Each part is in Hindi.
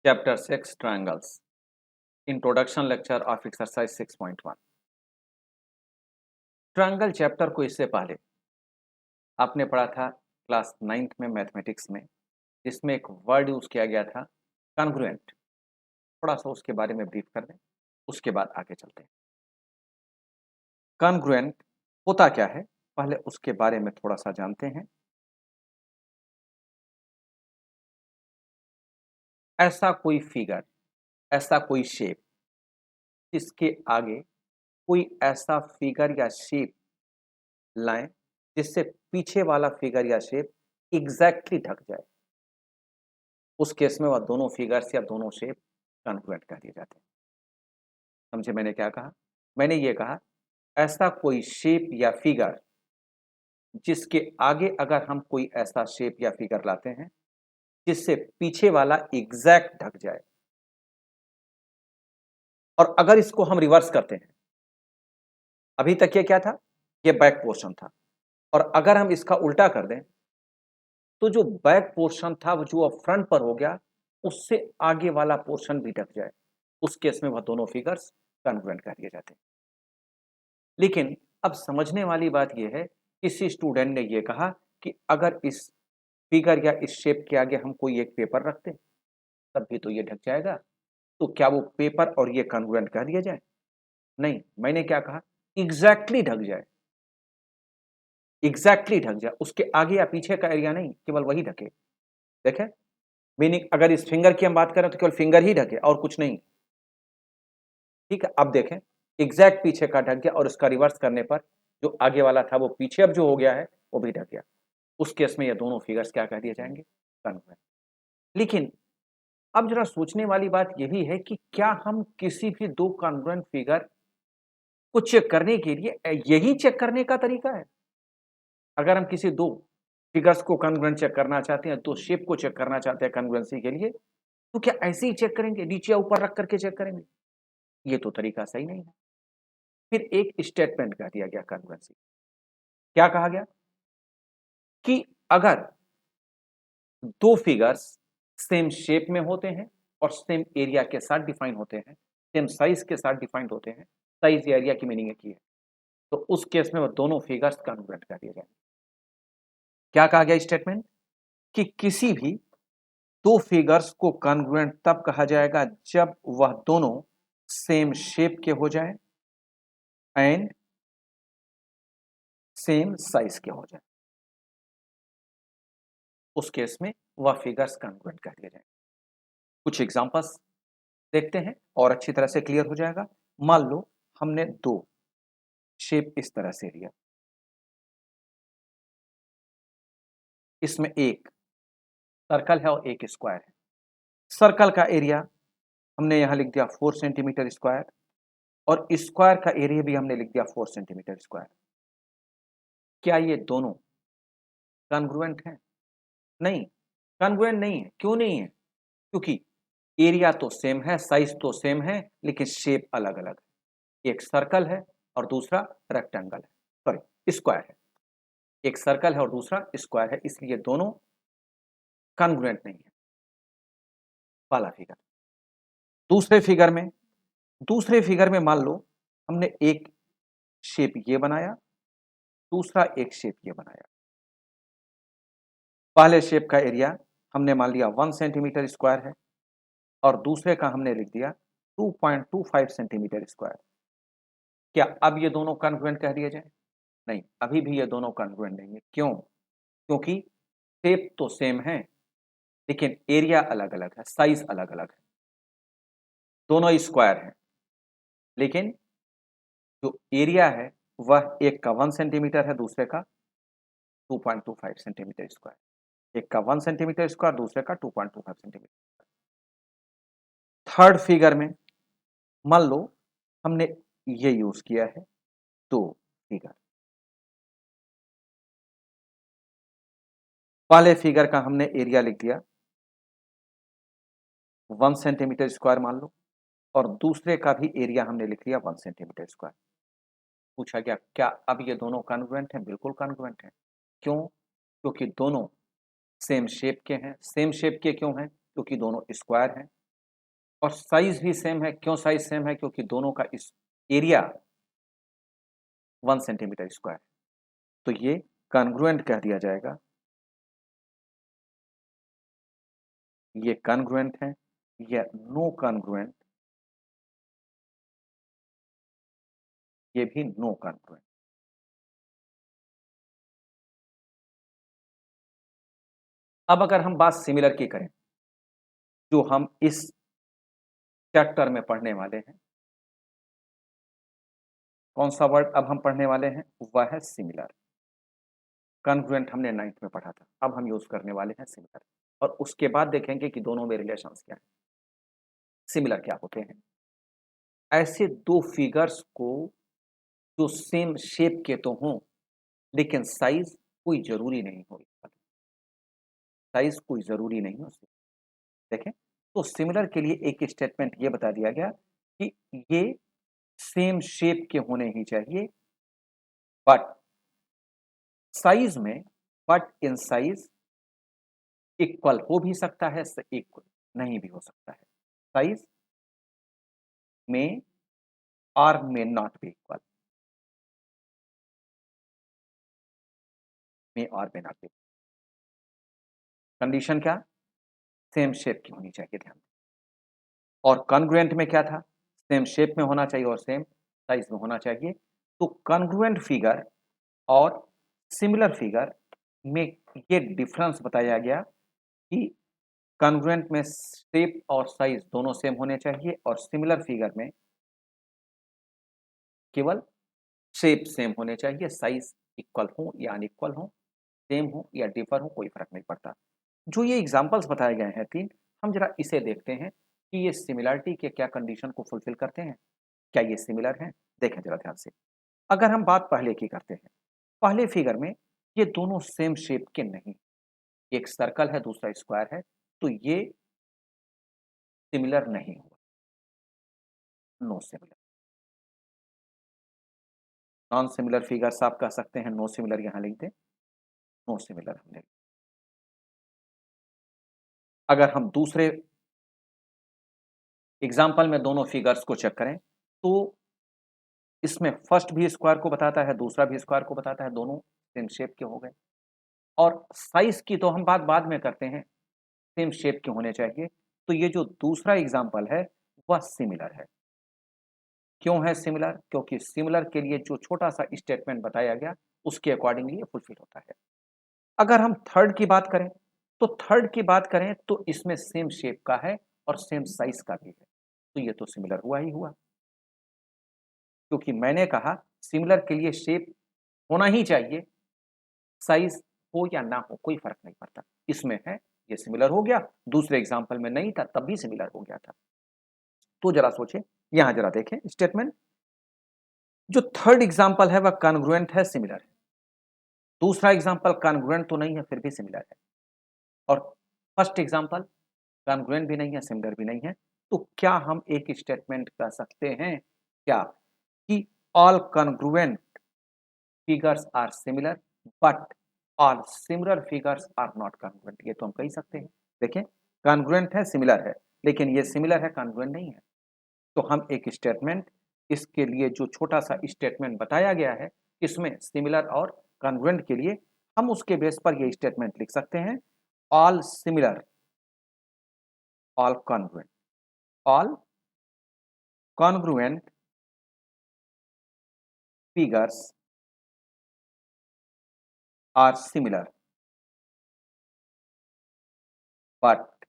Chapter 6 Triangles Introduction Lecture of Exercise 6.1 triangle chapter को इससे पहले आपने पढ़ा था क्लास 9th में मैथमेटिक्स में, जिसमें एक वर्ड यूज किया गया था कॉन्ग्रुएंट। थोड़ा सा उसके बारे में ब्रीफ कर दें, उसके बाद आगे चलते हैं। कॉन्ग्रुएंट होता क्या है, पहले उसके बारे में थोड़ा सा जानते हैं। ऐसा कोई फिगर, ऐसा कोई शेप जिसके आगे कोई ऐसा फिगर या शेप लाएं जिससे पीछे वाला फिगर या शेप एग्जैक्टली ढक जाए, उस केस में वह दोनों फिगर्स या दोनों शेप कॉन्ग्रुएंट कह दिए जाते हैं। समझे मैंने क्या कहा? मैंने ये कहा ऐसा कोई शेप या फिगर जिसके आगे अगर हम कोई ऐसा शेप या फिगर लाते हैं जिससे पीछे वाला एग्जैक्ट ढक जाए, और अगर इसको हम रिवर्स करते हैं, अभी तक ये क्या था, ये बैक पोर्शन था, और अगर हम इसका उल्टा कर दें तो जो बैक पोर्शन था वो जो अब फ्रंट पर हो गया, उससे आगे वाला पोर्शन भी ढक जाए, उस केस में वह दोनों फिगर्स कॉन्ग्रुएंट कर दिए जाते हैं। लेकिन अब समझने वाली बात यह है, किसी स्टूडेंट ने यह कहा कि अगर इस फिगर या इस शेप के आगे हम कोई एक पेपर रखते तब भी तो ये ढक जाएगा, तो क्या वो पेपर और ये कॉन्ग्रुएंट कह दिया जाए? नहीं, मैंने क्या कहा, एग्जैक्टली ढक जाए, एग्जैक्टली ढक जाए, उसके आगे या पीछे का एरिया नहीं, केवल वही ढके। देखें, मीनिंग अगर इस फिंगर की हम बात करें तो केवल फिंगर ही ढके और कुछ नहीं। ठीक है, अब देखें, एग्जैक्ट पीछे का ढक गया और उसका रिवर्स करने पर जो आगे वाला था वो पीछे अब जो हो गया है वो भी ढक गया, उस केस में ये दोनों फिगर्स क्या कह दिए जाएंगे? कॉन्ग्रुएंट। लेकिन अब जरा सोचने वाली बात यही है कि क्या हम किसी भी दो कॉन्ग्रुएंट फिगर को चेक करने के लिए यही चेक करने का तरीका है? अगर हम किसी दो फिगर्स को कॉन्ग्रुएंट चेक करना चाहते हैं, दो शेप को चेक करना चाहते हैं कॉन्ग्रुएंसी के लिए, तो क्या ऐसे ही चेक करेंगे, नीचे या ऊपर रख करके चेक करेंगे? ये तो तरीका सही नहीं है। फिर एक स्टेटमेंट कह दिया गया कॉन्ग्रुएंसी। क्या कहा गया कि अगर दो फिगर्स सेम शेप में होते हैं और सेम एरिया के साथ डिफाइन होते हैं, सेम साइज के साथ डिफाइंड होते हैं, साइज या एरिया की मीनिंग एक ही है, तो उस केस में वो दोनों फिगर्स कॉन्ग्रुएंट कर दिए जाएंगे। क्या कहा गया स्टेटमेंट कि किसी भी दो फिगर्स को कॉन्ग्रुएंट तब कहा जाएगा जब वह दोनों सेम शेप के हो जाए एंड सेम साइज के हो जाए, उस केस में वह फिगर्स कॉन्ग्रुएंट कर दिए जाएंगे। कुछ एग्जांपल्स देखते हैं और अच्छी तरह से क्लियर हो जाएगा। मान लो हमने दो शेप इस तरह से लिया, इसमें एक सर्कल है और एक स्क्वायर है। सर्कल का एरिया हमने यहां लिख दिया 4 सेंटीमीटर स्क्वायर और स्क्वायर का एरिया भी हमने लिख दिया 4 सेंटीमीटर स्क्वायर। क्या ये दोनों कॉन्ग्रुएंट हैं? नहीं, कॉन्ग्रुएंट नहीं है। क्यों नहीं है? क्योंकि एरिया तो सेम है, साइज तो सेम है, लेकिन शेप अलग अलग है। एक सर्कल है और दूसरा रेक्टेंगल है, सॉरी स्क्वायर है। एक सर्कल है और दूसरा स्क्वायर है, इसलिए दोनों कॉन्ग्रुएंट नहीं है। वाला फिगर। दूसरे फिगर में मान लो हमने एक शेप ये बनाया, दूसरा एक शेप ये बनाया। पहले शेप का एरिया हमने मान लिया 1 सेंटीमीटर स्क्वायर है और दूसरे का हमने लिख दिया 2.25 सेंटीमीटर स्क्वायर। क्या अब ये दोनों कॉन्ग्रुएंट कह दिए जाए? नहीं, अभी भी ये दोनों कॉन्ग्रुएंट नहीं है। क्यों? क्योंकि शेप तो सेम है, लेकिन एरिया अलग अलग है, साइज अलग अलग है। दोनों स्क्वायर हैं, लेकिन जो एरिया है वह एक का 1 सेंटीमीटर है, दूसरे का 2.25 सेंटीमीटर स्क्वायर। एक का 1 सेंटीमीटर स्क्वायर, दूसरे का 2.25 सेंटीमीटर। थर्ड फिगर में मान लो हमने ये यूज किया है दो फिगर। पहले फिगर का हमने एरिया लिख दिया 1 सेंटीमीटर स्क्वायर मान लो, और दूसरे का भी एरिया हमने लिख लिया 1 सेंटीमीटर स्क्वायर। पूछा गया क्या अब ये दोनों कॉन्ग्रुएंट हैं? बिल्कुल कॉन्ग्रुएंट हैं। क्यों? क्योंकि दोनों सेम शेप के हैं। सेम शेप के क्यों हैं? क्योंकि दोनों स्क्वायर हैं। और साइज भी सेम है। क्यों साइज सेम है? क्योंकि दोनों का इस एरिया 1 सेंटीमीटर स्क्वायर, तो ये कॉन्ग्रुएंट कह दिया जाएगा। ये कॉन्ग्रुएंट है, या नो कॉन्ग्रुएंट, ये भी नो कॉन्ग्रुएंट। अब अगर हम बात सिमिलर की करें, जो हम इस चैप्टर में पढ़ने वाले हैं, कौन सा वर्ड अब हम पढ़ने वाले हैं? वह है सिमिलर। कॉन्ग्रुएंट हमने 9th में पढ़ा था, अब हम यूज करने वाले हैं सिमिलर, और उसके बाद देखेंगे कि दोनों में रिलेशंस क्या है। सिमिलर क्या होते हैं? ऐसे दो फिगर्स को जो सेम शेप के तो हों, लेकिन साइज कोई जरूरी नहीं हो, साइज कोई जरूरी नहीं हो। देखें, तो सिमिलर के लिए एक स्टेटमेंट ये बता दिया गया कि ये सेम शेप के होने ही चाहिए, बट साइज में, बट इन साइज इक्वल हो भी सकता है, इक्वल नहीं भी हो सकता है। साइज में और में नॉट बी इक्वल, में और में नॉट बी। कंडीशन क्या? सेम शेप की होनी चाहिए, ध्यान। और कॉन्ग्रुएंट में क्या था? सेम शेप में होना चाहिए और सेम साइज में होना चाहिए। तो कॉन्ग्रुएंट फिगर और सिमिलर फिगर में ये डिफरेंस बताया गया कि कॉन्ग्रुएंट में शेप और साइज दोनों सेम होने चाहिए, और सिमिलर फिगर में केवल शेप सेम होने चाहिए, साइज इक्वल हो या अनइक्वल हो, सेम हो या डिफर हो, कोई फर्क नहीं पड़ता। जो ये एग्जांपल्स बताए गए हैं 3, हम जरा इसे देखते हैं कि ये सिमिलरिटी के क्या कंडीशन को फुलफिल करते हैं, क्या ये सिमिलर हैं? देखें जरा ध्यान से। अगर हम बात पहले की करते हैं, पहले फिगर में ये दोनों सेम शेप के नहीं, एक सर्कल है दूसरा स्क्वायर है, तो ये सिमिलर नहीं हुआ, no similar. Non similar figures आप कह सकते हैं, नो सिमिलर यहां लिख दें, नो सिमिलर हमने। अगर हम दूसरे एग्जाम्पल में दोनों फिगर्स को चेक करें, तो इसमें फर्स्ट भी स्क्वायर को बताता है, दूसरा भी स्क्वायर को बताता है, दोनों सेम शेप के हो गए। और साइज की तो हम बात बाद में करते हैं, सेम शेप के होने चाहिए। तो ये जो दूसरा एग्जाम्पल है वह सिमिलर है। क्यों है सिमिलर? क्योंकि सिमिलर के लिए जो छोटा सा स्टेटमेंट बताया गया उसके अकॉर्डिंगली ये फुलफिल होता है। अगर हम थर्ड की बात करें, तो थर्ड की बात करें तो इसमें सेम शेप का है और सेम साइज का भी है, तो ये तो सिमिलर हुआ ही हुआ। क्योंकि मैंने कहा सिमिलर के लिए शेप होना ही चाहिए, साइज हो या ना हो कोई फर्क नहीं पड़ता। इसमें है, ये सिमिलर हो गया, दूसरे एग्जाम्पल में नहीं था तब भी सिमिलर हो गया था। तो जरा सोचे, यहां जरा देखें स्टेटमेंट। जो थर्ड एग्जाम्पल है वह कॉन्ग्रुएंट है, सिमिलर है। दूसरा एग्जाम्पल कॉन्ग्रुएंट तो नहीं है फिर भी सिमिलर है, और फर्स्ट एग्जाम्पल कॉन्ग्रुएंट भी नहीं है, सिमिलर भी नहीं है। तो क्या हम एक स्टेटमेंट कह सकते हैं क्या कि all congruent figures are similar but all similar figures are not congruent? ये तो हम कह ही सकते हैं। देखें, कॉन्ग्रुएंट है, सिमिलर है, लेकिन ये सिमिलर है, कॉन्ग्रुएंट नहीं है। तो हम एक स्टेटमेंट, इसके लिए जो छोटा सा स्टेटमेंट बताया गया है इसमें सिमिलर और कॉन्ग्रुएंट के लिए, हम उसके बेस पर ये स्टेटमेंट लिख सकते हैं, all similar, all congruent, all congruent figures are similar but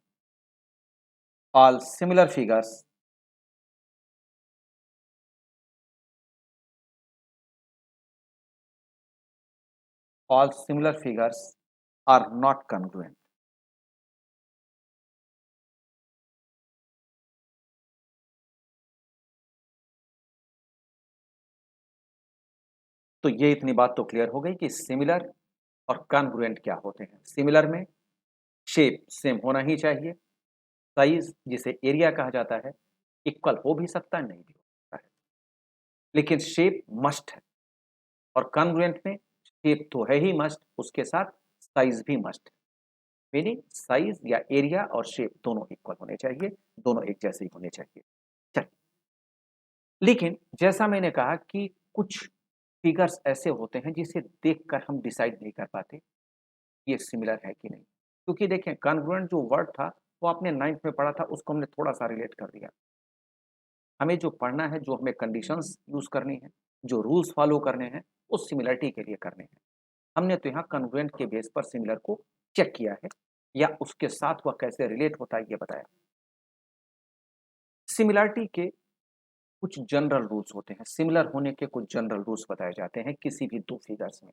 all similar figures all similar figures are not congruent। तो ये इतनी बात तो क्लियर हो गई कि सिमिलर और कॉन्ग्रुएंट क्या होते हैं। सिमिलर में शेप सेम होना ही चाहिए, साइज जिसे एरिया कहा जाता है इक्वल हो भी सकता है, नहीं भी हो सकता है, लेकिन शेप मस्ट है। और कॉन्ग्रुएंट में शेप तो है ही मस्ट, उसके साथ साइज भी मस्ट है। मीनिंग साइज या एरिया और शेप दोनों इक्वल होने चाहिए, दोनों एक जैसे ही होने चाहिए। चलिए, लेकिन जैसा मैंने कहा कि कुछ फिगर्स ऐसे होते हैं जिसे देखकर हम डिसाइड नहीं कर पाते ये सिमिलर है कि नहीं। क्योंकि देखें कॉन्ग्रुएंट जो वर्ड था वो आपने 9th में पढ़ा था, उसको हमने थोड़ा-सा रिलेट कर दिया। हमें जो पढ़ना है, जो हमें कंडीशंस यूज़ करनी है, जो रूल्स फॉलो करने हैं, उस सिमिलरिटी के लिए करने हैं। हमने तो यहाँ कॉन्ग्रुएंट के बेस पर सिमिलर को चेक किया है या उसके साथ वह कैसे रिलेट होता है ये बताया। सिमिलरिटी के कुछ जनरल रूल्स होते हैं, सिमिलर होने के कुछ जनरल रूल्स बताए जाते हैं किसी भी 2 फिगर्स में।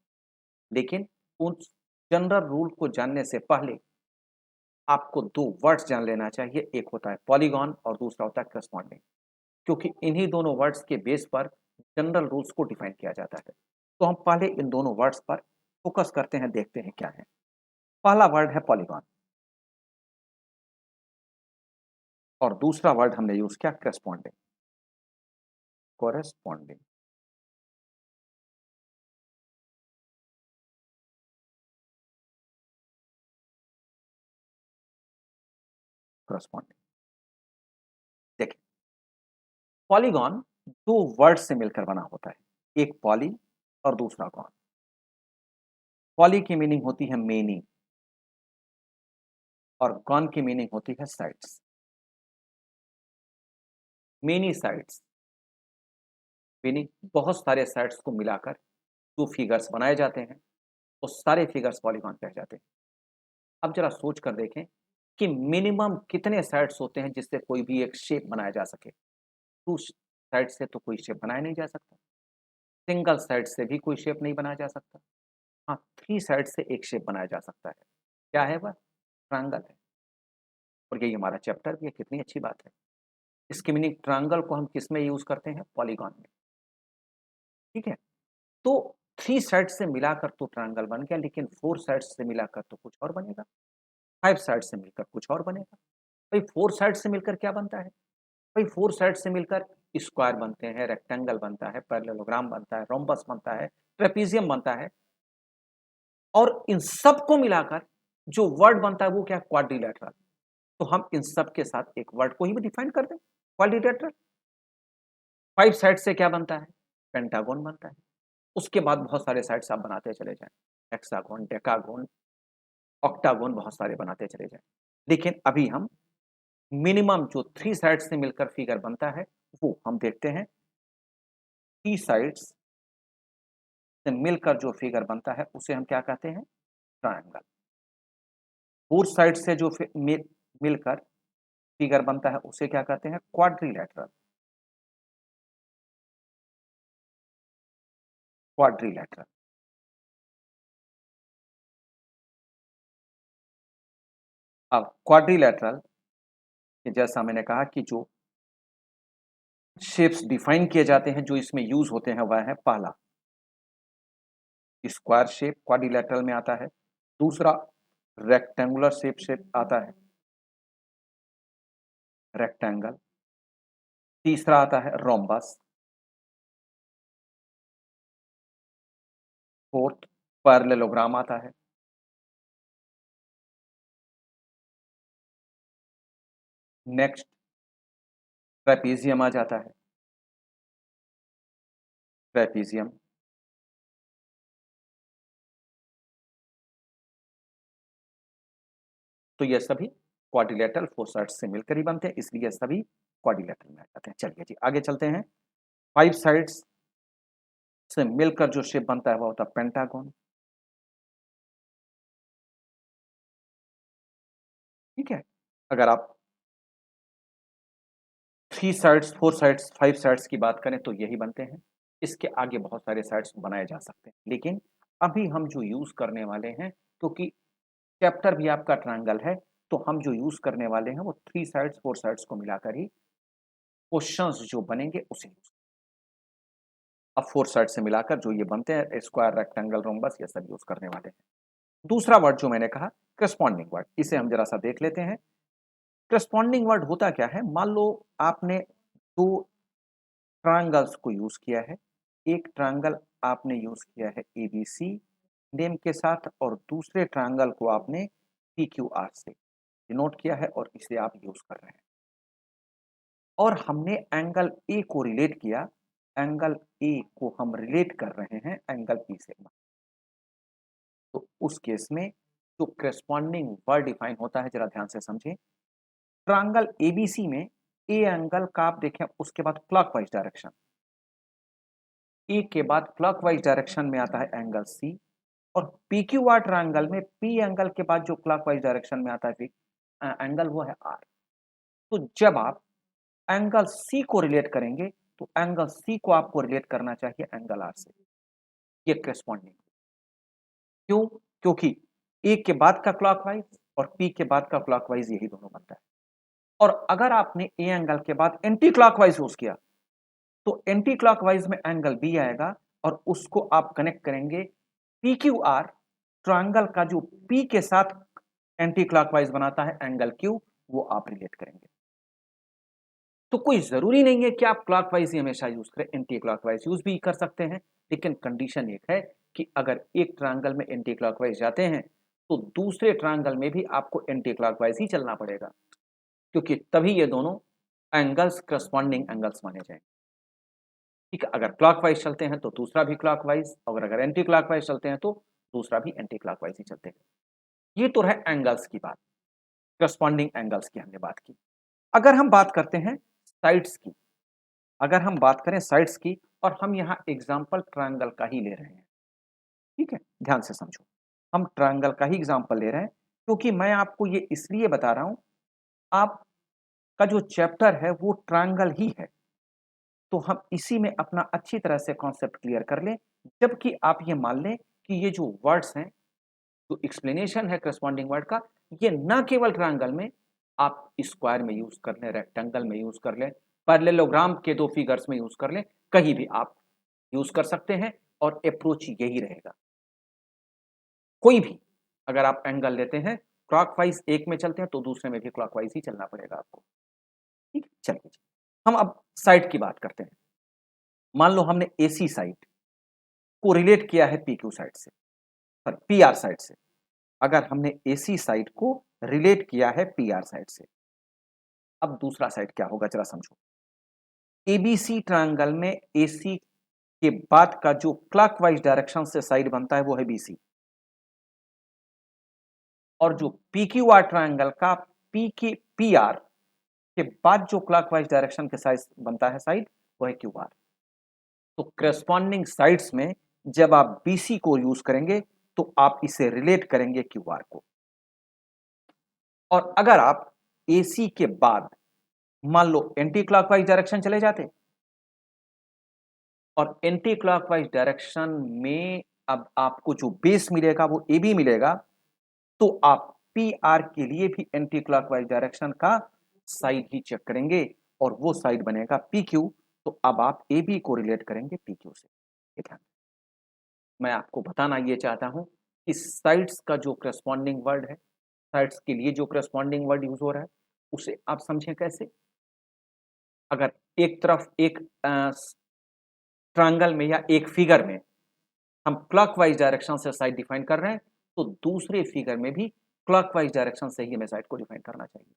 लेकिन उन जनरल रूल को जानने से पहले आपको 2 वर्ड्स जान लेना चाहिए, एक होता है पॉलीगॉन और दूसरा होता है करस्पॉन्डिंग। क्योंकि इन्हीं दोनों वर्ड्स के बेस पर जनरल रूल्स को डिफाइन किया जाता है। तो हम पहले इन दोनों वर्ड्स पर फोकस करते हैं, देखते हैं क्या है। पहला वर्ड है पॉलीगॉन और दूसरा वर्ड हमने यूज किया करस्पॉन्डिंग। Corresponding, corresponding. देखिए, पॉलीगॉन 2 वर्ड से मिलकर बना होता है, एक पॉली और दूसरा गॉन। पॉली की मीनिंग होती है मेनी और गॉन की मीनिंग होती है साइड्स। मेनी साइड्स मीनिंग बहुत सारे साइड्स को मिलाकर जो फिगर्स बनाए जाते हैं वो सारे फिगर्स पॉलीगॉन कह जाते हैं। अब जरा सोच कर देखें कि मिनिमम कितने साइड्स होते हैं जिससे कोई भी एक शेप बनाया जा सके। 2 साइड से तो कोई शेप बनाया नहीं जा सकता, सिंगल साइड से भी कोई शेप नहीं बनाया जा सकता। हाँ, 3 साइड से एक शेप बनाया जा सकता है। क्या है वह? ट्रायंगल है। और यही हमारा चैप्टर भी है, कितनी अच्छी बात है। इसकी मीनिंग ट्रायंगल को हम किस में यूज करते हैं? पॉलीगॉन में। ठीक है, तो 3 साइड से मिलाकर तो ट्रायंगल बन गया, लेकिन 4 साइड से मिलाकर तो कुछ और बनेगा, 5 साइड से मिलकर कुछ और बनेगा। भाई 4 साइड से मिलकर क्या बनता है? भाई 4 साइड से मिलकर स्क्वायर बनते हैं, रेक्टेंगल बनता है, पैरेललोग्राम बनता है, रोम्बस बनता है, ट्रेपीजियम बनता है। और इन सब को मिलाकर जो वर्ड बनता है वो क्या है? क्वाड्रिलैटरल। तो हम इन सब के साथ एक वर्ड को ही भी डिफाइन कर दें, क्वाड्रिलैटरल। 5 साइड से क्या बनता है? पेंटागन बनता है। उसके बाद बहुत सारे साइड्स आप बनाते चले जाएं, हेक्सागोन, डेकागोन, ऑक्टागोन, बहुत सारे बनाते चले जाएं। लेकिन अभी हम मिनिमम जो 3 साइड से मिलकर फिगर बनता है वो हम देखते हैं। 3 साइड्स से मिलकर जो फिगर बनता है उसे हम क्या कहते हैं? ट्रायंगल। 4 साइड से जो मिलकर फिगर बनता है उसे क्या कहते हैं? क्वाड्रिलैटरल। क्वाड्रिलैटरल। अब क्वाड्रिलैटरल जैसा मैंने कहा कि जो शेप्स डिफाइन किए जाते हैं जो इसमें यूज होते हैं वह है पहला स्क्वायर शेप, क्वाड्रिलैटरल में आता है। दूसरा रेक्टेंगुलर शेप आता है, रेक्टेंगल। तीसरा आता है रोम्बस। फोर्थ पैरेललोग्राम आता है। नेक्स्ट ट्रेपीजियम आ जाता है, ट्रेपीजियम। तो ये सभी क्वाड्रिलेटरल 4 साइड्स से मिलकर ही बनते हैं, इसलिए ये सभी क्वाड्रिलेटरल में आ जाते हैं। चलिए जी आगे चलते हैं। 5 साइड्स से मिलकर जो शेप बनता है वह होता है पेंटागन। ठीक है, अगर आप 3 साइड्स, 4 साइड्स, 5 साइड्स की बात करें तो यही बनते हैं। इसके आगे बहुत सारे साइड्स बनाए जा सकते हैं, लेकिन अभी हम जो यूज करने वाले हैं, क्योंकि चैप्टर भी आपका ट्रायंगल है, तो हम जो यूज करने वाले हैं वो 3 साइड्स 4 साइड्स को मिलाकर ही क्वेश्चंस जो बनेंगे उसे यूज। अब 4 साइड से मिलाकर जो ये बनते हैं स्क्वायर, रेक्टेंगल, रोम्बस, ये सब यूज करने वाले हैं। दूसरा वर्ड जो मैंने कहा करस्पॉन्डिंग वर्ड, इसे हम जरा सा देख लेते हैं। करस्पॉन्डिंग वर्ड होता क्या है? मान लो आपने 2 ट्रायंगल्स को यूज किया है। एक ट्रायंगल आपने यूज किया है एबीसी नेम के साथ और दूसरे ट्रायंगल को आपने PQR से डिनोट किया है और इसे आप यूज कर रहे हैं। और हमने एंगल ए को रिलेट किया, एंगल ए को हम रिलेट कर रहे हैं एंगल पी से। तो उस केस में जो करस्पॉन्डिंग वर्ड डिफाइन होता है, जरा ध्यान से समझें। ट्रायंगल एबीसी में ए एंगल का आप देखें, उसके बाद क्लॉकवाइज डायरेक्शन, ए के बाद क्लॉकवाइज डायरेक्शन में आता है एंगल सी, और पीक्यूआर ट्रायंगल में पी एंगल के बाद जो क्लॉकवाइज डायरेक्शन में आता है एंगल, वो है आर। तो जब आप एंगल सी को रिलेट करेंगे तो एंगल सी को आपको रिलेट करना चाहिए एंगल आर से, ये करस्पॉन्डिंग। क्यों? क्योंकि ए के बाद का क्लॉकवाइज और पी के बाद का क्लॉकवाइज यही दोनों बनता है। और अगर आपने ए एंगल के बाद एंटी क्लॉकवाइज यूज किया तो एंटी क्लॉकवाइज में एंगल बी आएगा, और उसको आप कनेक्ट करेंगे पी क्यू आर ट्रायंगल का जो पी के साथ एंटी क्लॉकवाइज बनाता है एंगल क्यू, वो आप रिलेट करेंगे। तो कोई जरूरी नहीं है कि आप क्लॉकवाइज ही हमेशा यूज करें, एंटी क्लॉकवाइज यूज भी कर सकते हैं, लेकिन कंडीशन एक है कि अगर एक ट्रायंगल में एंटी क्लॉकवाइज जाते हैं तो दूसरे ट्रायंगल में भी आपको एंटी क्लॉकवाइज ही चलना पड़ेगा, क्योंकि तभी ये दोनों एंगल्स करस्पॉन्डिंग एंगल्स माने जाएंगे। ठीक है, अगर क्लॉकवाइज चलते हैं तो दूसरा भी क्लॉकवाइज, और अगर एंटी क्लॉकवाइज चलते हैं तो दूसरा भी एंटी क्लॉकवाइज ही चलते हैं। ये तो है एंगल्स की बात, करस्पॉन्डिंग एंगल्स की हमने बात की। अगर हम बात करते हैं साइड्स की, अगर हम बात करें साइड्स की, और हम यहाँ एग्जाम्पल ट्रायंगल का ही ले रहे हैं, ठीक है, ध्यान से समझो, हम ट्रायंगल का ही एग्जाम्पल ले रहे हैं, क्योंकि मैं आपको ये इसलिए बता रहा हूं, आपका जो चैप्टर है वो ट्रायंगल ही है, तो हम इसी में अपना अच्छी तरह से कॉन्सेप्ट क्लियर कर लें। जबकि आप ये मान लें कि ये जो वर्ड्स हैं, जो एक्सप्लेनेशन है करस्पॉन्डिंग वर्ड का, ये ना केवल ट्रायंगल में, आप स्क्वायर में यूज कर लें, रेक्टेंगल में यूज कर लें, पैरेललोग्राम के दो फिगर्स में यूज कर लें, कहीं भी आप यूज कर सकते हैं, और अप्रोच यही रहेगा। कोई भी अगर आप एंगल लेते हैं, क्लॉकवाइज एक में चलते हैं तो दूसरे में भी क्लॉकवाइज ही चलना पड़ेगा आपको। ठीक है, चलिए हम अब साइड की बात करते हैं। मान लो हमने एसी साइड को रिलेट किया है पीक्यू साइड से, पर पीआर साइड से। अगर हमने एसी साइड को रिलेट किया है पीआर साइड से, अब दूसरा साइड क्या होगा जरा समझो। एबीसी ट्रायंगल में एसी के बाद का जो क्लॉकवाइज डायरेक्शन से साइड बनता है वो है बीसी, और जो पीक्यूआर ट्रायंगल का पी के पीआर के बाद जो क्लॉकवाइज डायरेक्शन के साइड बनता है साइड, वो है क्यूआर। तो करस्पॉन्डिंग साइड्स में जब आप बीसी को यूज करेंगे तो आप इसे रिलेट करेंगे क्यूआर को। और अगर आप एसी के बाद मान लो एंटी क्लॉकवाइज डायरेक्शन चले जाते, और एंटी क्लॉकवाइज डायरेक्शन में अब आपको जो बेस मिलेगा वो ए बी मिलेगा, तो आप पी आर के लिए भी एंटी क्लॉकवाइज डायरेक्शन का साइड ही चेक करेंगे, और वो साइड बनेगा पी क्यू। तो अब आप ए बी को रिलेट करेंगे पी क्यू से। ठीक है, मैं आपको बताना ये चाहता हूं कि साइड्स का जो करस्पॉन्डिंग वर्ड है, साइड्स के लिए जो करस्पॉन्डिंग वर्ड यूज हो रहा है, उसे आप समझें कैसे। अगर एक तरफ एक ट्रायंगल में या एक फिगर में हम क्लॉकवाइज डायरेक्शन से साइड डिफाइन कर रहे हैं, तो दूसरे फिगर में भी क्लॉकवाइज डायरेक्शन से ही हमें साइड को डिफाइन करना चाहिए।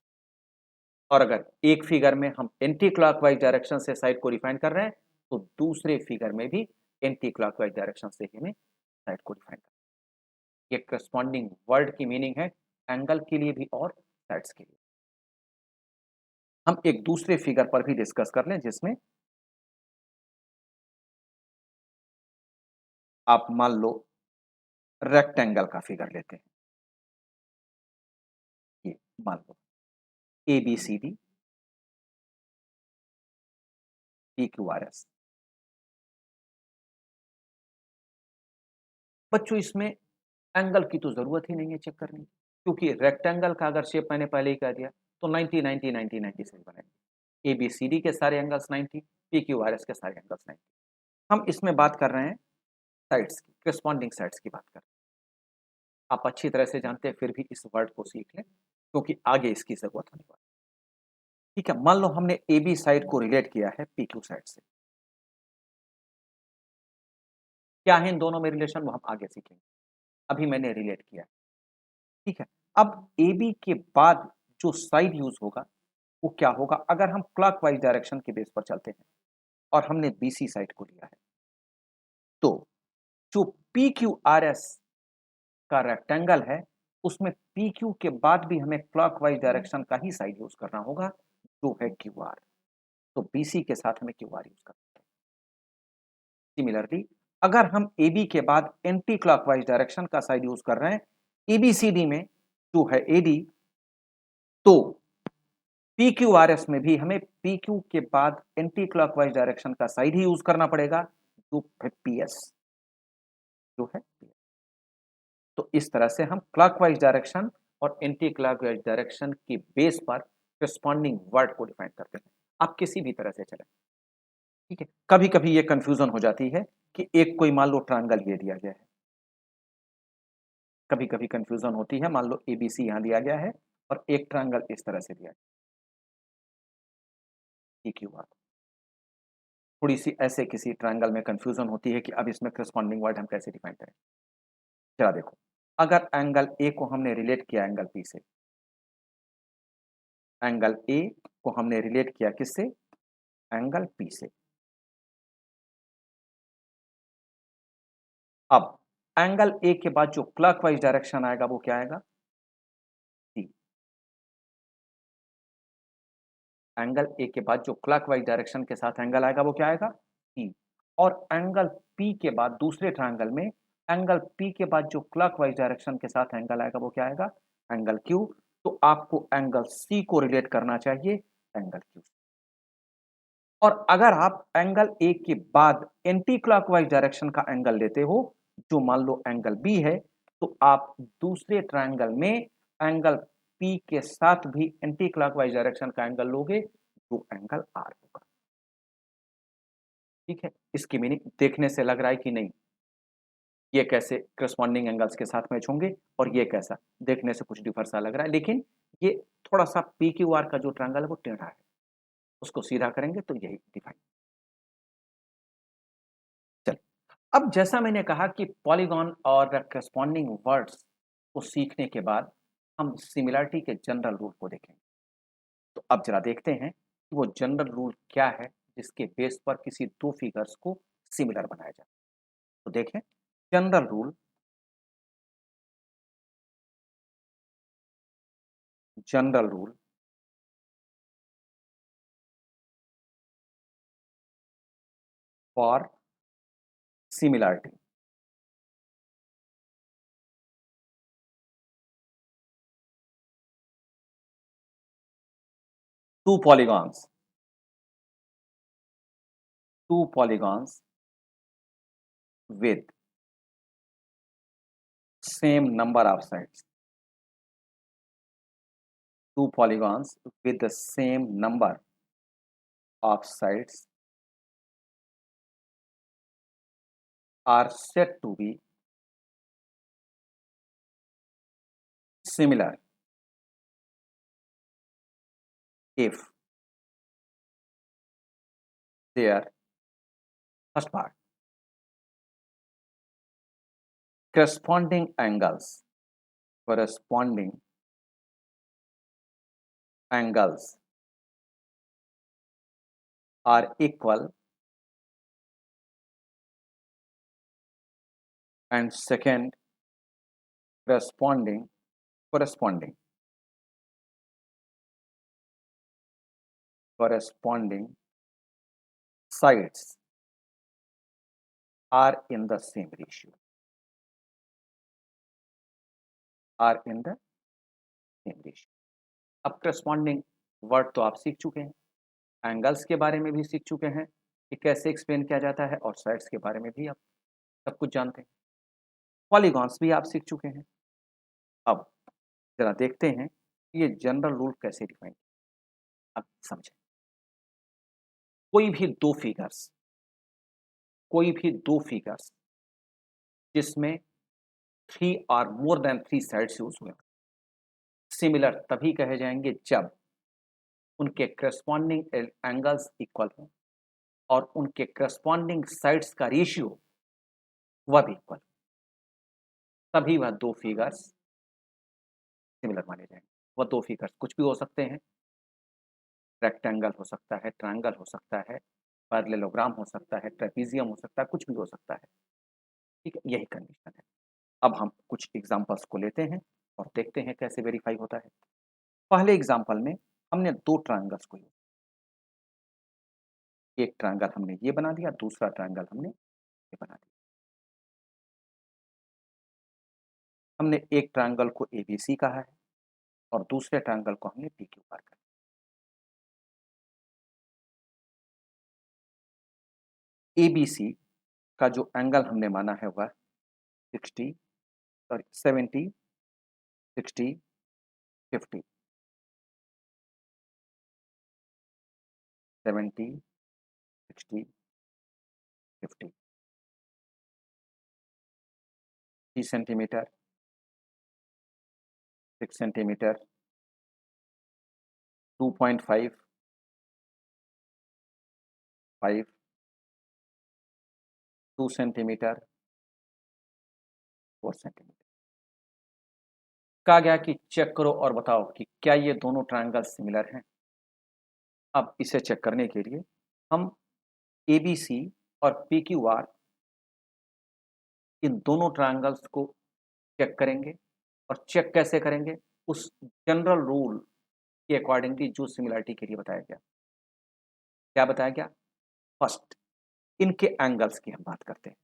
और अगर एक फिगर में हम एंटी क्लॉकवाइज डायरेक्शन से साइड को डिफाइन कर रहे हैं, तो दूसरे फिगर में भी एंटी क्लॉकवाइज डायरेक्शन से ही हमें साइड को डिफाइन करना है। ये करस्पॉन्डिंग वर्ड की मीनिंग है एंगल के लिए भी और साइड्स के लिए। हम एक दूसरे फिगर पर भी डिस्कस कर लें, जिसमें आप मान लो रेक्टेंगल का फिगर लेते हैं। ये मान लो A B C D P Q R S. बच्चों इसमें एंगल की तो जरूरत ही नहीं है चेक करने की, क्योंकि रेक्टेंगल का अगर शेप मैंने पहले ही कह दिया तो 90 90 90 90 से बनेगा। ए बी सी डी के सारे angles 90, P Q R S के सारे एंगल्स 90। हम इसमें बात कर रहे हैं साइड्स की, करस्पॉन्डिंग साइड्स की बात कर रहे हैं। आप अच्छी तरह से जानते हैं, फिर भी इस वर्ड को सीख लें, क्योंकि आगे इसकी जरूरत होने वाली। ठीक है, मान लो हमने ए बी साइड को रिलेट किया है पी क्यू साइड से। क्या है इन दोनों में रिलेशन, वो हम आगे सीखेंगे। अभी मैंने रिलेट किया है। ठीक है, अब ए बी के बाद जो साइड यूज होगा वो क्या होगा? अगर हम क्लॉकवाइज डायरेक्शन के बेस पर चलते हैं और हमने बीसी साइड को लिया है, तो जो पी क्यू आर एस का रेक्टेंगल है, उसमें पी क्यू के बाद भी हमें क्लॉकवाइज डायरेक्शन का ही साइड यूज करना होगा, जो है क्यू आर। तो बीसी के साथ हमें क्यू आर यूज करना है। सिमिलरली अगर हम ए बी के बाद एंटी क्लॉकवाइज डायरेक्शन का साइड यूज कर रहे हैं एबीसीडी में, जो है एडी, तो पी क्यू आर एस में भी हमें पी क्यू के बाद एंटी क्लॉकवाइज डायरेक्शन का साइड ही यूज करना पड़ेगा, जो है पी एस, जो है PS। तो इस तरह से हम क्लॉकवाइज डायरेक्शन और एंटी क्लॉकवाइज डायरेक्शन के बेस पर करस्पॉन्डिंग वर्ड को डिफाइन करते हैं। आप किसी भी तरह से चलें, ठीक है। कभी कभी ये कंफ्यूजन हो जाती है कि एक कोई मान लो ट्रायंगल ये दिया गया है, कभी कभी कंफ्यूजन होती है, मान लो एबीसी यहां दिया गया है और एक ट्रायंगल इस तरह से दिया गया, क्यू आर। थोड़ी सी ऐसे किसी ट्रायंगल में कंफ्यूजन होती है कि अब इसमें करस्पॉन्डिंग वर्ड हम कैसे डिफाइन करें। चला देखो, अगर एंगल ए को हमने रिलेट किया एंगल पी से, एंगल ए को हमने रिलेट किया किससे? एंगल पी से। अब एंगल ए के बाद जो क्लॉकवाइज डायरेक्शन आएगा वो क्या आएगा? सी। एंगल ए के बाद जो क्लॉकवाइज डायरेक्शन के साथ एंगल आएगा वो क्या आएगा? सी। और एंगल पी के बाद दूसरे ट्रायंगल में एंगल पी के बाद जो क्लॉकवाइज डायरेक्शन के साथ एंगल आएगा वो क्या आएगा? Angle Q. तो आपको एंगल सी को रिलेट करना चाहिए एंगल क्यू। और अगर आप एंगल ए के बाद एंटी क्लॉकवाइज डायरेक्शन का एंगल लेते हो, जो मान लो एंगल बी है, तो आप दूसरे ट्रायंगल में एंगल पी के साथ भी एंटी क्लॉकवाइज डायरेक्शन का एंगल लोगे, जो एंगल आर होगा। ठीक है, इसकी मीनिंग देखने से लग रहा है कि नहीं ये कैसे करस्पॉन्डिंग एंगल्स के साथ मैच होंगे और ये कैसा, देखने से कुछ डिफर सा लग रहा है, लेकिन ये थोड़ा सा पी क्यू आर का जो ट्रायंगल है वो टेढ़ा है, उसको सीधा करेंगे तो यही डिफाइन। अब जैसा मैंने कहा कि पॉलीगॉन और करस्पॉन्डिंग वर्ड्स को सीखने के बाद हम सिमिलरिटी के जनरल रूल को देखेंगे। तो अब जरा देखते हैं कि वो जनरल रूल क्या है जिसके बेस पर किसी दो फिगर्स को सिमिलर बनाया जाए। तो देखें, general rule, general rule for similarity. Two polygons, two polygons with same number of sides, two polygons with the same number of sides are said to be similar if their first part corresponding angles, corresponding angles are equal, and second, corresponding corresponding corresponding sides are in the same ratio, are in the same ratio। अब करस्पॉन्डिंग वर्ड तो आप सीख चुके हैं, एंगल्स के बारे में भी सीख चुके हैं कि कैसे एक्सप्लेन किया जाता है, और साइड्स के बारे में भी आप सब कुछ जानते हैं। पॉलीगॉन्स भी आप सीख चुके हैं। अब जरा देखते हैं कि ये जनरल रूल कैसे डिफाइन। अब समझें, कोई भी दो फिगर्स, कोई भी दो फिगर्स जिसमें थ्री और more than three sides use हुए, सिमिलर तभी कहे जाएंगे जब उनके करस्पॉन्डिंग एंगल्स इक्वल हों और उनके करस्पॉन्डिंग साइड्स का रेशियो वह भी इक्वल, तभी वह दो फिगर्स सिमिलर माने जाएंगे। वह दो फिगर्स कुछ भी हो सकते हैं, रेक्टेंगल हो सकता है, ट्रायंगल हो सकता है, पैरेललोग्राम हो सकता है, ट्रेपीजियम हो सकता है, कुछ भी हो सकता है। ठीक है, यही कंडीशन है। अब हम कुछ एग्जांपल्स को लेते हैं और देखते हैं कैसे वेरीफाई होता है। पहले एग्जांपल में हमने दो ट्रायंगल्स को, एक ट्रायंगल हमने ये बना दिया, दूसरा ट्रायंगल हमने ये बना दिया। हमने एक ट्रायंगल को एबीसी कहा है और दूसरे ट्रायंगल को हमने पीक्यूआर कहा। एबीसी का जो एंगल हमने माना है वह 60 sorry 70 60 50 70 60 50 3 centimetre 6 centimetre 2.5 5 2 centimetre 4 centimetre. कहा गया कि चेक करो और बताओ कि क्या ये दोनों ट्रायंगल सिमिलर हैं। अब इसे चेक करने के लिए हम एबीसी और पीक्यूआर इन दोनों ट्रायंगल्स को चेक करेंगे। और चेक कैसे करेंगे? उस जनरल रूल के अकॉर्डिंगली जो सिमिलरिटी के लिए बताया गया। क्या बताया गया? फर्स्ट, इनके एंगल्स की हम बात करते हैं।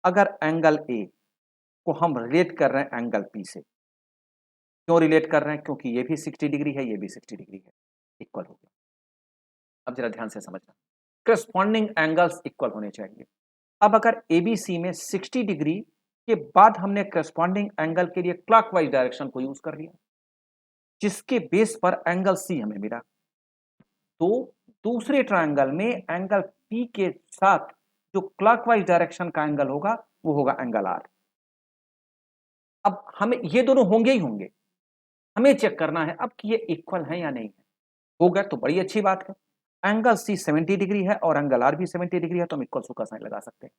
अगर एंगल ए को हम रिलेट कर रहे हैं एंगल पी से, क्यों रिलेट कर रहे हैं? क्योंकि ये भी 60 डिग्री है, ये भी 60 डिग्री है, इक्वल हो गया। अब जरा ध्यान से समझना, करस्पॉन्डिंग एंगल्स इक्वल होने चाहिए। अब अगर एबीसी में 60 डिग्री के बाद हमने करस्पॉन्डिंग एंगल के लिए क्लॉकवाइज डायरेक्शन को यूज कर लिया, जिसके बेस पर एंगल सी हमें मिला, तो दूसरे ट्रायंगल में एंगल पी के साथ जो क्लॉकवाइज डायरेक्शन का एंगल होगा वो होगा एंगल आर। अब हमें ये दोनों होंगे ही होंगे, हमें चेक करना है अब कि ये इक्वल है या नहीं है। हो गया तो बड़ी अच्छी बात है। एंगल सी 70 डिग्री है और एंगल आर भी 70 डिग्री है, तो हम इक्वल का साइन लगा सकते हैं।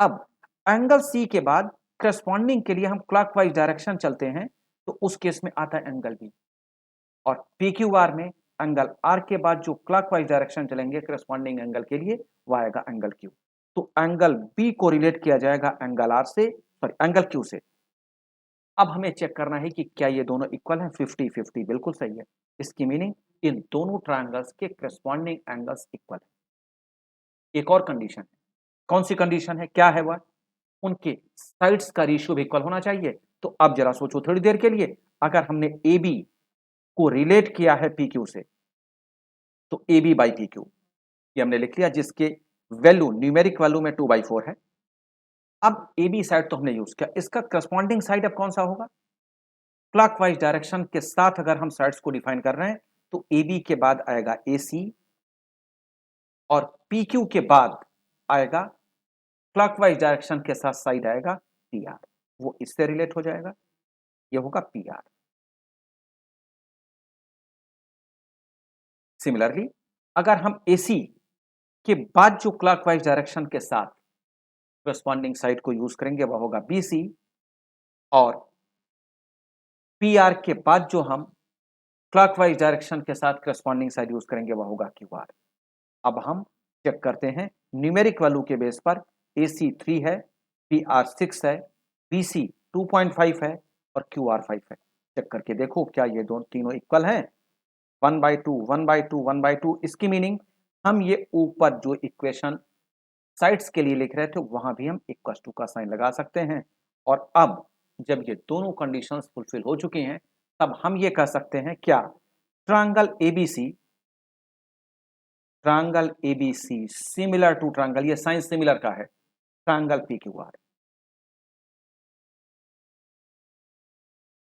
अब एंगल सी के बाद करस्पॉन्डिंग के लिए हम क्लॉकवाइज डायरेक्शन चलते हैं, तो उस केस में आता है एंगल बी। और पी क्यू आर में एंगल आर के बाद जो क्लॉकवाइज डायरेक्शन चलेंगे करस्पॉन्डिंग एंगल के लिए, वह आएगा एंगल क्यू। तो एंगल बी को रिलेट किया जाएगा एंगल आर से, सॉरी एंगल क्यू से। अब हमें चेक करना है कि क्या ये दोनों इक्वल हैं। 50-50 बिल्कुल सही है। इसकी मीनिंग इन दोनों ट्रायंगल्स के करस्पॉन्डिंग एंगल्स इक्वल है। एक और कंडीशन है। कौन सी कंडीशन है? क्या है वह? उनके साइड्स का रेशियो भी इक्वल होना चाहिए। तो अब जरा सोचो थोड़ी देर के लिए, अगर हमने ए बी को रिलेट किया है पी क्यू से, तो A B by P Q ये हमने लिख लिया, जिसके वैल्यू न्यूमेरिक वैल्यू में 2/4 है। अब ए बी साइड तो हमने यूज किया, इसका करस्पॉन्डिंग साइड अब कौन सा होगा? क्लॉकवाइज डायरेक्शन के साथ अगर हम साइड्स को डिफाइन कर रहे हैं, तो ए बी के बाद आएगा ए सी और पी क्यू के बाद आएगा क्लॉकवाइज डायरेक्शन के साथ साइड आएगा पी आर, वो इससे रिलेट हो जाएगा, ये होगा पी आर। सिमिलरली अगर हम ए सी के बाद जो क्लॉकवाइज डायरेक्शन के साथ करस्पॉन्डिंग साइड को यूज करेंगे वह होगा बी सी, और पी आर के बाद जो हम क्लॉकवाइज डायरेक्शन के साथ करस्पॉन्डिंग साइड यूज करेंगे वह होगा क्यू आर। अब हम चेक करते हैं न्यूमेरिक वैल्यू के बेस पर, ए सी 3 है, पी आर 6 है, बी सी 2.5 है और क्यू आर 5 है। चेक करके देखो क्या ये दोनों तीनों इक्वल हैं। 1/2 1/2 1/2। इसकी मीनिंग हम ये ऊपर जो इक्वेशन साइड्स के लिए लिख रहे थे वहां भी हम इक्वल टू का साइन लगा सकते हैं। और अब जब ये दोनों कंडीशंस फुलफिल हो चुकी हैं, तब हम ये कह सकते हैं क्या triangle ABC, triangle ABC similar to triangle, ये साइन सिमिलर का है, ट्रायंगल पीक्यूआर।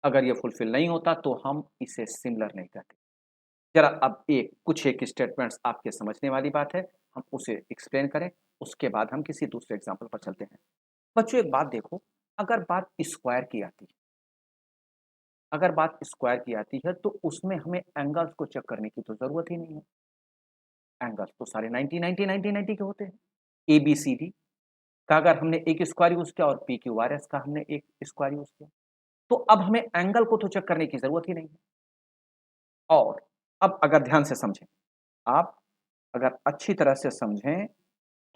अगर ये फुलफिल नहीं होता तो हम इसे सिमिलर नहीं कहते। जरा अब कुछ एक स्टेटमेंट्स आपके समझने वाली बात है, हम उसे एक्सप्लेन करें, उसके बाद हम किसी दूसरे एग्जाम्पल पर चलते हैं। बच्चों एक बात देखो, अगर बात स्क्वायर की आती है, अगर बात स्क्वायर की आती है तो उसमें हमें एंगल्स को चेक करने की तो जरूरत ही नहीं है। एंगल्स तो सारे 90 90 90 90 के होते हैं। ए बी सी डी का अगर हमने एक स्क्वायर यूज किया और पी क्यू आर एस का हमने एक स्क्वायर यूज किया, तो अब हमें एंगल को तो चेक करने की जरूरत ही नहीं है। और अब अगर ध्यान से समझें, आप अगर अच्छी तरह से समझें,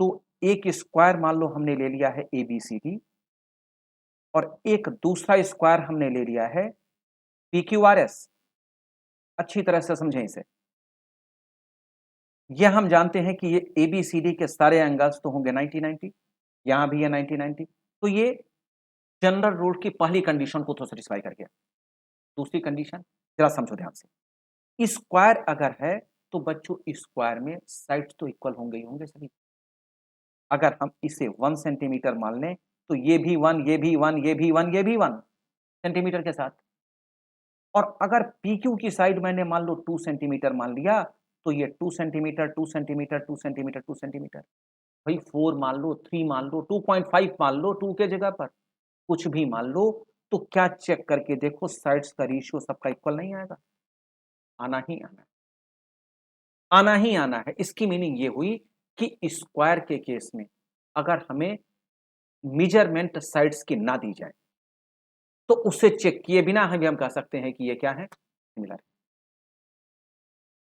तो एक स्क्वायर मान लो हमने ले लिया है एबीसीडी, और एक दूसरा स्क्वायर हमने ले लिया है पीक्यूआरएस। अच्छी तरह से समझें इसे। यह हम जानते हैं कि ये एबीसीडी के सारे एंगल्स तो होंगे 90 90, यहां भी है 90 90। तो ये जनरल रूल की पहली कंडीशन को तो सेटिस्फाई कर गया। दूसरी कंडीशन जरा समझो ध्यान से। स्क्वायर अगर है तो बच्चों स्क्वायर में साइड्स तो इक्वल होंगे ही होंगे सभी। अगर हम इसे 1 सेंटीमीटर मान लें तो ये भी 1, ये भी 1, ये भी 1, ये भी 1 सेंटीमीटर के साथ। और अगर PQ की साइड मैंने मान लो 2 सेंटीमीटर मान लिया, तो ये 2 सेंटीमीटर, 2 सेंटीमीटर, 2 सेंटीमीटर, 2 सेंटीमीटर। भाई 4 मान लो, 3 मान लो, 2.5 मान लो, 2 के जगह पर कुछ भी मान लो, तो क्या चेक करके देखो साइड्स का रेशियो सबका इक्वल नहीं आएगा? आना ही आना है, आना ही आना है। इसकी मीनिंग ये हुई कि स्क्वायर के केस में अगर हमें मेजरमेंट साइड्स की ना दी जाए, तो उसे चेक किए बिना हम कह सकते हैं कि ये क्या है, सिमिलर।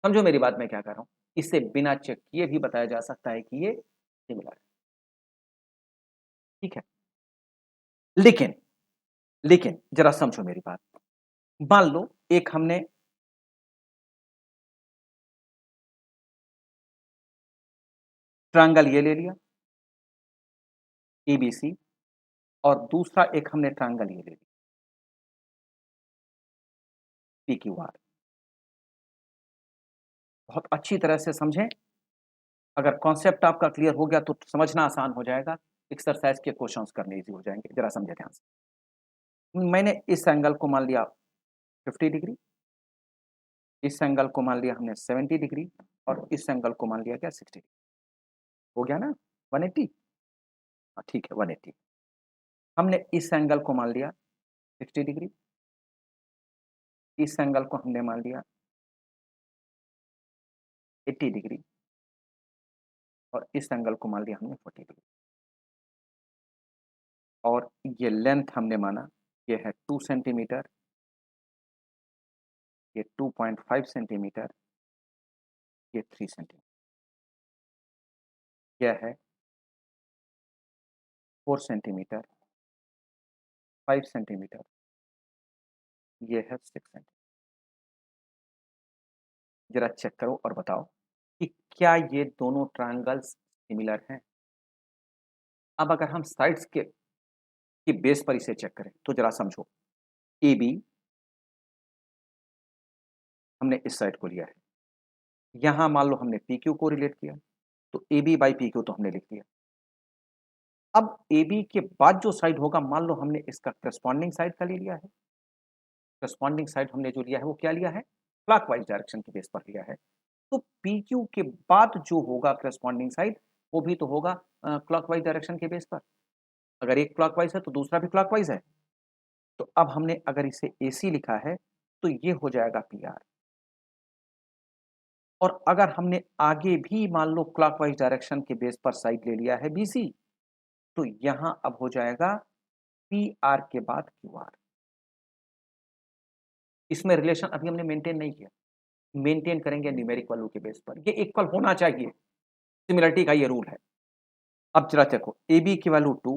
समझो मेरी बात मैं क्या कर रहा हूं। इसे बिना चेक किए भी बताया जा सकता है कि ये सिमिलर है। ठीक है, लेकिन लेकिन जरा समझो मेरी बात। मान लो एक हमने ट्रायंगल ये ले लिया एबीसी, और दूसरा एक हमने ट्रायंगल ये ले लिया पीक्यूआर। बहुत अच्छी तरह से समझें। अगर कॉन्सेप्ट आपका क्लियर हो गया तो समझना आसान हो जाएगा, एक्सरसाइज के क्वेश्चंस करने इजी हो जाएंगे। जरा समझे ध्यान से। मैंने इस एंगल को मान लिया 50 डिग्री, इस एंगल को मान लिया हमने 70 डिग्री, और इस एंगल को मान लिया क्या 60 डिग्री। हो गया ना 180? हाँ ठीक है 180। हमने इस एंगल को मान लिया 60 डिग्री, इस एंगल को हमने मान लिया 80 डिग्री, और इस एंगल को मान लिया हमने 40 डिग्री। और ये लेंथ हमने माना ये है 2 सेंटीमीटर, ये 2.5 सेंटीमीटर, ये 3 सेंटीमीटर, यह है 4 सेंटीमीटर, 5 सेंटीमीटर, ये है 6 सेंटीमीटर। जरा चेक करो और बताओ कि क्या ये दोनों ट्रायंगल्स सिमिलर हैं। अब अगर हम साइड्स के की बेस पर इसे चेक करें तो जरा समझो। ए बी हमने इस साइड को लिया है, यहां मान लो हमने पी क्यू को रिलेट किया, तो A B by P Q तो हमने लिख दिया। अब ए बी के बाद जो साइड होगा मान लो हमने इसका करस्पॉन्डिंग साइड का ले लिया है। करस्पॉन्डिंग साइड हमने जो लिया है वो क्या लिया है, क्लॉकवाइज डायरेक्शन के बेस पर लिया है। तो पी क्यू के बाद जो होगा करस्पॉन्डिंग साइड, वो भी तो होगा क्लॉकवाइज डायरेक्शन के बेस पर। अगर एक क्लॉकवाइज है तो दूसरा भी क्लॉकवाइज है। तो अब हमने अगर इसे AC लिखा है तो ये हो जाएगा PR। और अगर हमने आगे भी मान लो क्लॉकवाइज डायरेक्शन के बेस पर साइड ले लिया है BC, तो यहां अब हो जाएगा PR के बाद QR। इसमें रिलेशन अभी हमने मेंटेन नहीं किया, मेंटेन करेंगे न्यूमेरिक वैल्यू के बेस पर। ये इक्वल होना चाहिए, सिमिलरिटी का ये रूल है। अब जरा देखो AB की वैल्यू 2,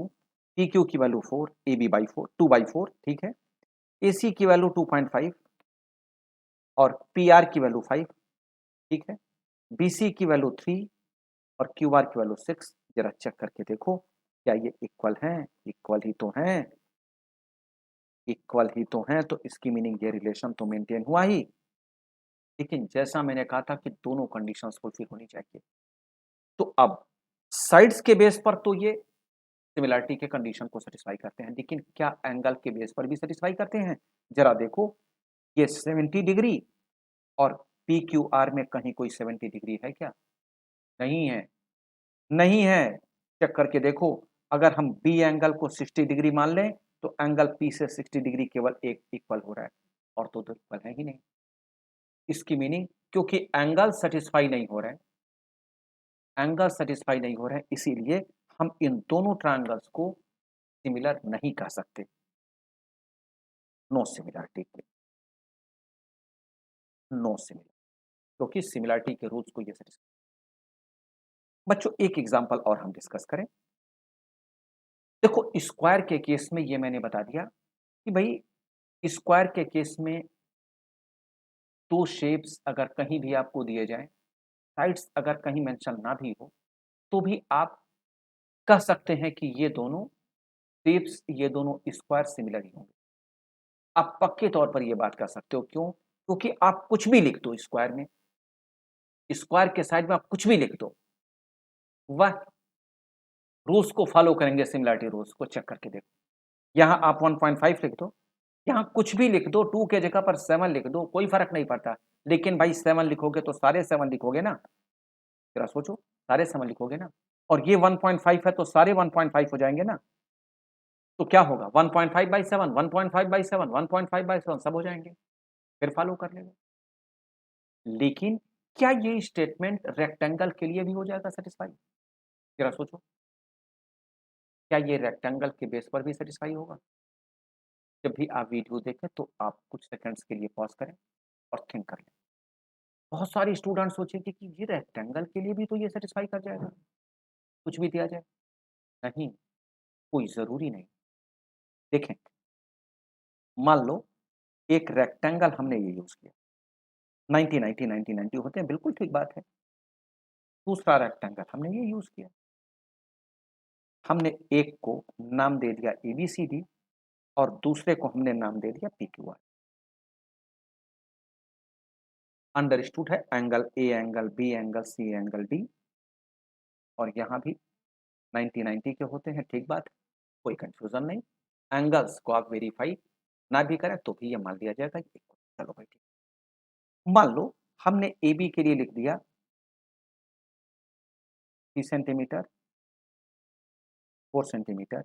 PQ की वैल्यू 4, AB बाई 4 2/4, ठीक है। AC की वैल्यू 2.5 और PR की वैल्यू 5, ठीक है। BC की वैल्यू 3 और QR की वैल्यू 6। जरा चेक करके देखो क्या ये इक्वल हैं? इक्वल ही तो हैं, इक्वल ही तो हैं। तो इसकी मीनिंग ये रिलेशन तो मेंटेन हुआ ही। लेकिन जैसा मैंने कहा था कि दोनों कंडीशंस फुलफिल होनी चाहिए। तो अब साइड्स के बेस पर तो ये सिमिलरिटी के कंडीशन को सेटिस्फाई करते हैं, लेकिन क्या एंगल के बेस पर भी सेटिस्फाई करते हैं? जरा देखो ये 70 डिग्री और PQR में कहीं कोई 70 डिग्री है क्या? नहीं है, नहीं है। चेक करके देखो, अगर हम बी एंगल को 60 डिग्री मान लें तो एंगल पी से 60 डिग्री केवल एक इक्वल हो रहा है, और तो इक्वल है ही नहीं। इसकी मीनिंग क्योंकि एंगल सेटिस्फाई नहीं हो रहे हैं, एंगल सेटिस्फाई नहीं हो रहे हैं, इसीलिए हम इन दोनों ट्रायंगल्स को सिमिलर नहीं कह सकते। नो सिमिलरिटी, नो सिमिलर, क्योंकि सिमिलरिटी के रूल्स को ये सेटिस्फाई। बच्चों एक एग्जांपल और हम डिस्कस करें। देखो स्क्वायर के केस में ये मैंने बता दिया कि भाई स्क्वायर के केस में दो शेप्स अगर कहीं भी आपको दिए जाएं, साइड्स अगर कहीं मेंशन ना भी हो, तो भी आप कह सकते हैं कि ये दोनों शेप्स, ये दोनों स्क्वायर सिमिलर ही होंगे। आप पक्के तौर पर ये बात कर सकते हो। क्यों? क्योंकि आप कुछ भी लिख दो स्क्वायर में, स्क्वायर के साइड में आप कुछ भी लिख दो, वह रूल्स को फॉलो करेंगे, सिमिलरिटी रूल्स को चेक करके देखो। यहां आप 1.5 लिख दो, यहां कुछ भी लिख दो, 2 के जगह पर 7 लिख दो, कोई फर्क नहीं पड़ता। लेकिन भाई 7 लिखोगे तो सारे 7 लिखोगे ना, जरा सोचो, सारे 7 लिखोगे ना, और ये 1.5 है तो सारे 1.5 हो जाएंगे ना। तो क्या होगा, 1.5/7, 1.5/7, 1.5/7 सब हो जाएंगे, फिर फॉलो कर लेंगे। लेकिन क्या ये स्टेटमेंट रेक्टेंगल के लिए भी हो जाएगा सेटिस्फाई? जरा सोचो, क्या ये रेक्टेंगल के बेस पर भी सेटिस्फाई होगा? जब भी आप वीडियो देखें तो आप कुछ सेकंड्स के लिए पॉज करें और थिंक कर लें। बहुत सारे स्टूडेंट सोचेंगे कि ये रेक्टेंगल के लिए भी तो ये सेटिस्फाई कर जाएगा, कुछ भी दिया जाए। नहीं, कोई ज़रूरी नहीं। देखें, मान लो एक रेक्टेंगल हमने ये यूज़ किया, 90, 90, 90, 90 होते हैं, बिल्कुल ठीक बात है। दूसरा रेक्टेंगल हमने ये यूज़ किया, हमने एक को नाम दे दिया ABCD और दूसरे को हमने नाम दे दिया PQR। अंडरस्टूड है, angle A, angle B, angle C, angle D, और यहाँ भी 90, 90 के होते हैं, ठीक बात है, कोई कंफ्यूजन नहीं। एंगल्स को आप वेरीफाई ना भी करें तो भी ये मान लिया जाएगा कि चलो भाई ठीक। मान लो हमने AB के लिए लिख दिया 3 centimetre, 4 centimetre,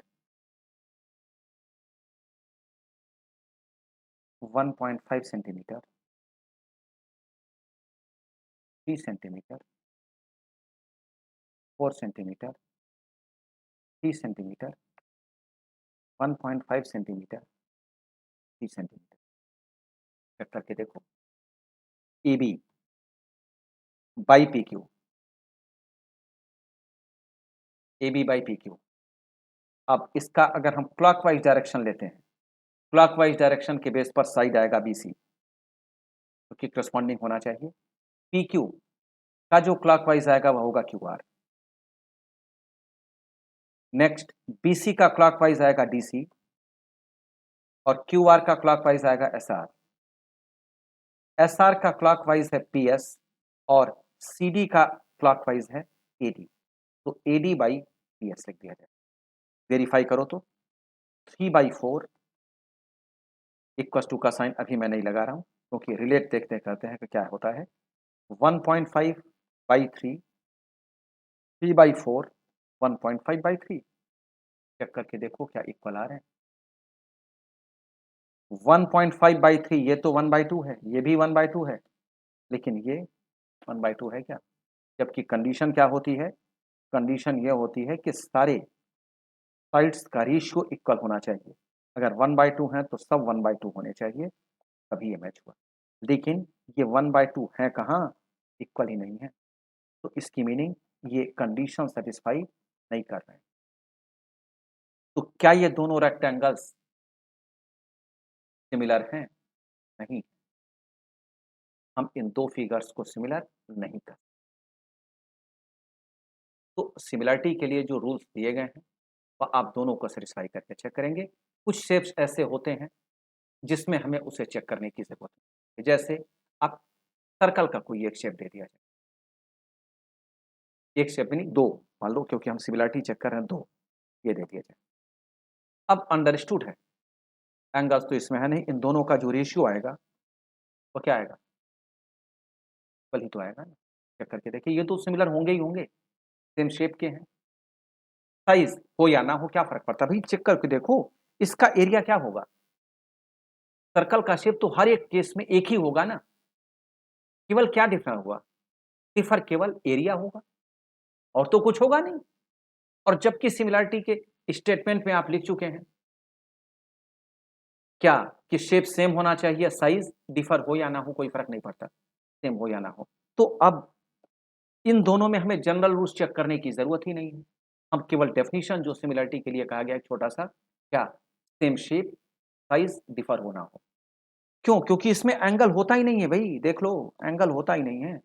1.5 centimetre, 3 centimetre, 4 centimetre, 3 centimetre, 1.5 centimetre, 3 centimetre. Check करके देखो, AB by PQ, AB by PQ। अब इसका अगर हम क्लॉकवाइज डायरेक्शन लेते हैं, क्लॉकवाइज डायरेक्शन के बेस पर साइड आएगा BC, क्योंकि करस्पॉन्डिंग होना चाहिए। PQ का जो क्लॉकवाइज आएगा वह होगा QR। नेक्स्ट BC का क्लॉकवाइज आएगा DC और QR का क्लॉकवाइज आएगा SR। SR का क्लॉकवाइज है PS और CD का क्लॉकवाइज है AD। तो AD बाई PS लिख दिया जाए। वेरीफाई करो तो 3/4 इक्वल टू का साइन अभी मैं नहीं लगा रहा हूं, क्योंकि रिलेट देखते करते हैं कि क्या होता है। 1.5/3, 3/4, 1.5/3। चेक करके देखो क्या इक्वल आ रहे हैं। 1.5/3 ये तो 1/2 है, ये भी 1/2 है, लेकिन ये 1/2 है क्या? जबकि कंडीशन क्या होती है? कंडीशन ये होती है कि सारे साइड्स का रेशियो इक्वल होना चाहिए। अगर 1/2 है तो सब 1/2 होने चाहिए, तभी ये मैच हुआ। लेकिन ये 1/2 है कहाँ? इक्वल ही नहीं है। तो इसकी मीनिंग ये कंडीशन सेटिस्फाई नहीं कर रहे हैं। तो क्या ये दोनों रेक्टेंगल्स सिमिलर हैं? नहीं, हम इन दो फिगर्स को सिमिलर नहीं कर। तो सिमिलरिटी के लिए जो रूल्स दिए गए हैं वह आप दोनों को सेटिस्फाई करके चेक करेंगे। कुछ शेप्स ऐसे होते हैं जिसमें हमें उसे चेक करने की जरूरत है। जैसे आप सर्कल का कोई एक शेप दे दिया जाए, एक शेप नहीं, दो मान लो, क्योंकि हम सिमिलरिटी चेक कर रहे हैं, दो ये दे दिया जाए। अब अंडरस्टूड है, एंगल्स तो इसमें है नहीं, इन दोनों का जो रेशियो आएगा वो क्या आएगा? इक्वल ही तो आएगा ना। चेक करके देखिए, ये तो सिमिलर होंगे ही होंगे, सेम शेप के हैं। साइज हो या ना हो क्या फर्क पड़ता है भाई, चेक करके देखो इसका एरिया क्या होगा। सर्कल का शेप तो हर एक केस में एक ही होगा ना, केवल क्या डिफर हुआ? डिफर केवल एरिया होगा और तो कुछ होगा नहीं। और जबकि सिमिलरिटी के स्टेटमेंट में आप लिख चुके हैं क्या कि शेप सेम होना चाहिए, साइज डिफर हो या ना हो कोई फर्क नहीं पड़ता, सेम हो या ना हो। तो अब इन दोनों में हमें जनरल रूल्स चेक करने की ज़रूरत ही नहीं है। हम केवल डेफिनिशन जो सिमिलरिटी के लिए कहा गया है छोटा-सा, क्या सेम शेप, साइज डिफर होना हो। क्यों? क्योंकि इसमें एंगल होता ही नहीं है भई, देख लो एंगल होता ही नहीं है।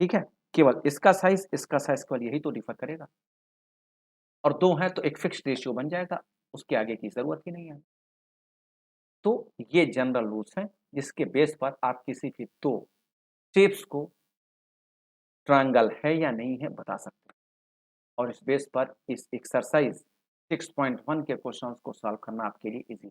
ठीक है? केवल इसका साइज केवल यही तो डिफर करेगा और 2 हैं तो एक फिक्स्ड रेशियो बन जाएगा, उसके आगे की ज़रूरत ही नहीं है। तो ये जनरल रूल्स हैं, जिसके बेस पर आप किसी भी 2 शेप्स को ट्रायंगल है या नहीं है बता सकते हैं और इस बेस पर इस एक्सरसाइज 6.1 के क्वेश्चंस को सॉल्व करना आपके लिए ईज़ी